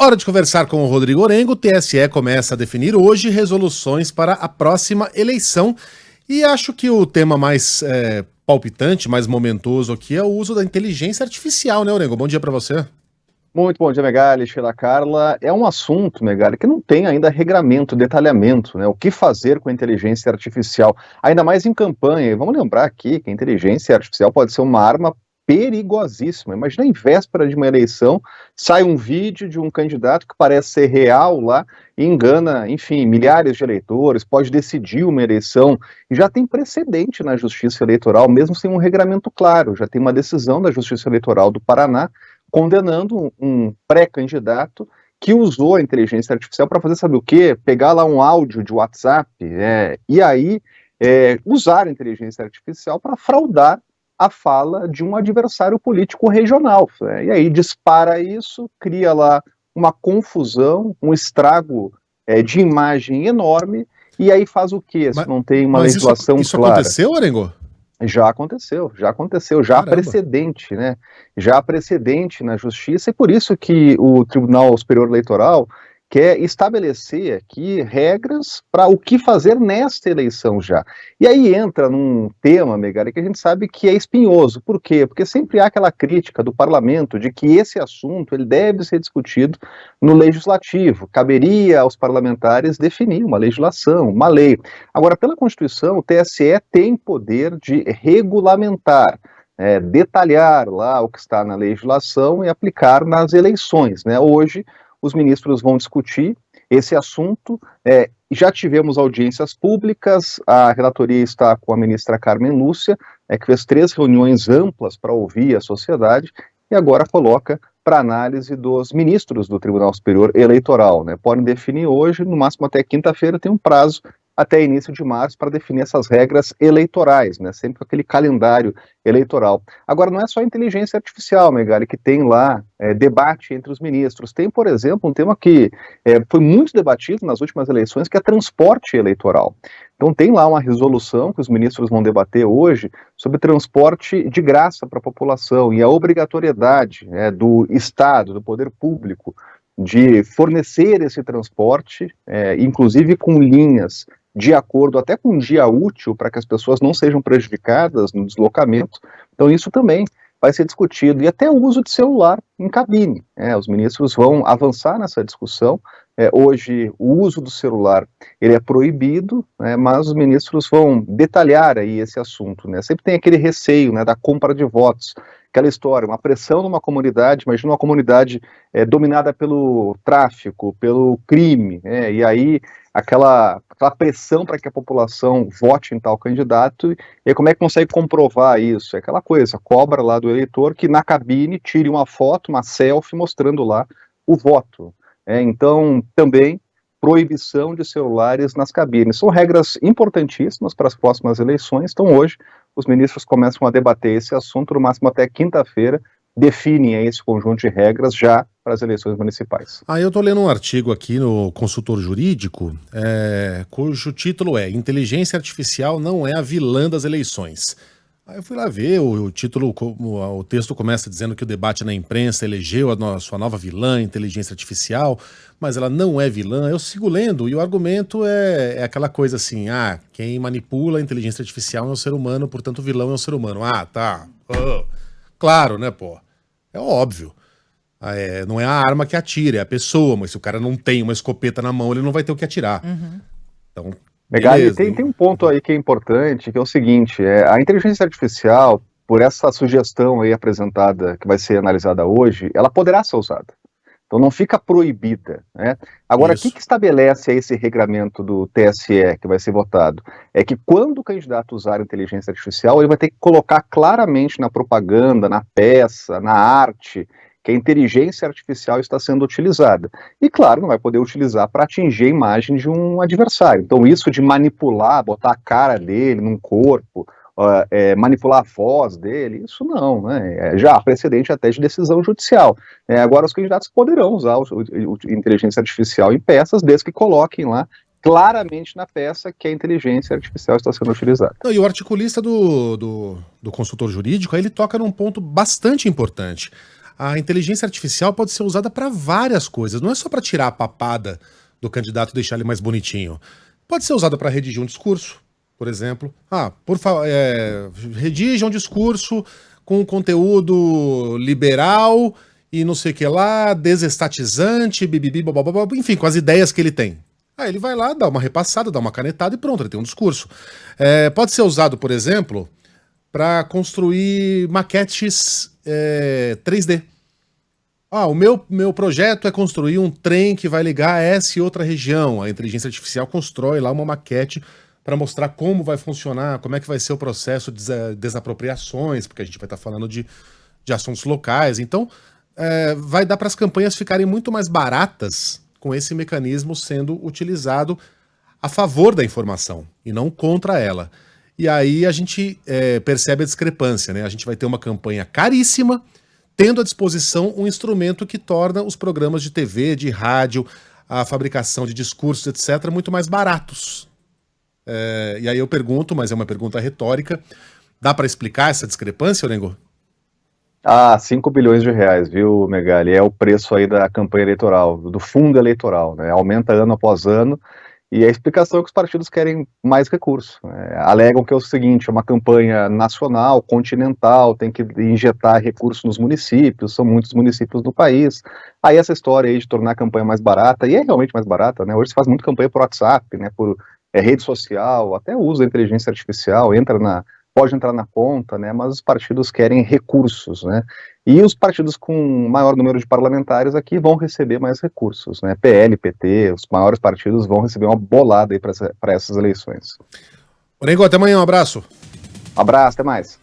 Hora de conversar com o Rodrigo Orengo. O TSE começa a definir hoje resoluções para a próxima eleição. E acho que o tema mais palpitante, mais momentoso aqui é o uso da inteligência artificial, né, Orengo? Bom dia para você. Muito bom dia, Megali, Sheila Carla. É um assunto, Megali, que não tem ainda regramento, detalhamento, né? O que fazer com a inteligência artificial, ainda mais em campanha. E vamos lembrar aqui que a inteligência artificial pode ser uma arma perigosíssima. Imagina, em véspera de uma eleição, sai um vídeo de um candidato que parece ser real lá e engana, enfim, milhares de eleitores, pode decidir uma eleição. E já tem precedente na Justiça Eleitoral, mesmo sem um regramento claro. Já tem uma decisão da Justiça Eleitoral do Paraná condenando um pré-candidato que usou a inteligência artificial para fazer, sabe o quê? Pegar lá um áudio de WhatsApp e aí usar a inteligência artificial para fraudar a fala de um adversário político regional. E aí dispara isso, cria lá uma confusão, um estrago de imagem enorme, e aí faz o quê? Se não tem uma legislação isso clara. Aconteceu, Orengo? Já aconteceu, já há precedente, né? Já há precedente na justiça, e por isso que o Tribunal Superior Eleitoral quer estabelecer aqui regras para o que fazer nesta eleição já. E aí entra num tema, Megali, que a gente sabe que é espinhoso. Por quê? Porque sempre há aquela crítica do parlamento de que esse assunto ele deve ser discutido no legislativo. Caberia aos parlamentares definir uma legislação, uma lei. Agora, pela Constituição, o TSE tem poder de regulamentar, detalhar lá o que está na legislação e aplicar nas eleições, né? Hoje, os ministros vão discutir esse assunto, já tivemos audiências públicas, a relatoria está com a ministra Carmen Lúcia, que fez 3 reuniões amplas para ouvir a sociedade, e agora coloca para análise dos ministros do Tribunal Superior Eleitoral, né? Podem definir hoje, no máximo até quinta-feira, tem um prazo até início de março para definir essas regras eleitorais, né? Sempre com aquele calendário eleitoral. Agora, não é só a inteligência artificial, Megali, que tem lá debate entre os ministros. Tem, por exemplo, um tema que foi muito debatido nas últimas eleições, que é transporte eleitoral. Então, tem lá uma resolução que os ministros vão debater hoje sobre transporte de graça para a população e a obrigatoriedade do Estado, do poder público, de fornecer esse transporte, inclusive com linhas de acordo até com um dia útil, para que as pessoas não sejam prejudicadas no deslocamento. Então isso também vai ser discutido, e até o uso de celular em cabine. Os ministros vão avançar nessa discussão. Hoje o uso do celular ele é proibido, mas os ministros vão detalhar aí esse assunto, né? Sempre tem aquele receio, né, da compra de votos, aquela história, uma pressão numa comunidade, imagina uma comunidade dominada pelo tráfico, pelo crime, e aí aquela pressão para que a população vote em tal candidato, e aí como é que consegue comprovar isso? É aquela coisa, cobra lá do eleitor que na cabine tire uma foto, uma selfie mostrando lá o voto. Então, também, proibição de celulares nas cabines. São regras importantíssimas para as próximas eleições. Então, hoje, os ministros começam a debater esse assunto, no máximo até quinta-feira, definem esse conjunto de regras já para as eleições municipais. Eu estou lendo um artigo aqui no Consultor Jurídico, cujo título é Inteligência Artificial não é a vilã das eleições. Aí eu fui lá ver, o título, o texto começa dizendo que o debate na imprensa elegeu a sua nova vilã, inteligência artificial, mas ela não é vilã. Eu sigo lendo e o argumento é aquela coisa assim, quem manipula a inteligência artificial é um ser humano, portanto o vilão é um ser humano. Tá. Claro, né, pô? É óbvio. Não é a arma que atira, é a pessoa, mas se o cara não tem uma escopeta na mão, ele não vai ter o que atirar. Uhum. Então... Megali, tem um ponto aí que é importante, que é o seguinte, a inteligência artificial, por essa sugestão aí apresentada, que vai ser analisada hoje, ela poderá ser usada. Então não fica proibida, né? Agora, o que estabelece esse regramento do TSE que vai ser votado? É que quando o candidato usar a inteligência artificial, ele vai ter que colocar claramente na propaganda, na peça, na arte, que a inteligência artificial está sendo utilizada. E, claro, não vai poder utilizar para atingir a imagem de um adversário. Então, isso de manipular, botar a cara dele num corpo, manipular a voz dele, isso não, né? Já há precedente até de decisão judicial. Agora, os candidatos poderão usar a inteligência artificial em peças, desde que coloquem lá claramente na peça que a inteligência artificial está sendo utilizada. E o articulista do Consultor Jurídico, aí ele toca num ponto bastante importante. a inteligência artificial pode ser usada para várias coisas, não é só para tirar a papada do candidato e deixar ele mais bonitinho. Pode ser usada para redigir um discurso, por exemplo. Redige um discurso com conteúdo liberal e não sei o que lá, desestatizante, bibibi, bababá, enfim, com as ideias que ele tem. Aí ele vai lá, dá uma repassada, dá uma canetada e pronto, ele tem um discurso. Pode ser usado, por exemplo, para construir maquetes 3D. O meu projeto é construir um trem que vai ligar essa e outra região. A inteligência artificial constrói lá uma maquete para mostrar como vai funcionar, como é que vai ser o processo de desapropriações, porque a gente vai estar falando de assuntos locais. Então, vai dar para as campanhas ficarem muito mais baratas com esse mecanismo sendo utilizado a favor da informação e não contra ela. E aí a gente percebe a discrepância, né? A gente vai ter uma campanha caríssima, tendo à disposição um instrumento que torna os programas de TV, de rádio, a fabricação de discursos, etc., muito mais baratos. E aí eu pergunto, mas é uma pergunta retórica, dá para explicar essa discrepância, Orengo? 5 bilhões de reais, viu, Megali? É o preço aí da campanha eleitoral, do fundo eleitoral, né? Aumenta ano após ano. E a explicação é que os partidos querem mais recursos. Alegam que é o seguinte, é uma campanha nacional, continental, tem que injetar recursos nos municípios, são muitos municípios do país. Aí essa história aí de tornar a campanha mais barata, e é realmente mais barata, né? Hoje se faz muito campanha por WhatsApp, né? Por rede social, até usa a inteligência artificial, pode entrar na conta, né? Mas os partidos querem recursos, né? E os partidos com maior número de parlamentares aqui vão receber mais recursos, né? PL, PT, os maiores partidos vão receber uma bolada aí para essas eleições. Orengo, até amanhã, um abraço. Abraço, até mais.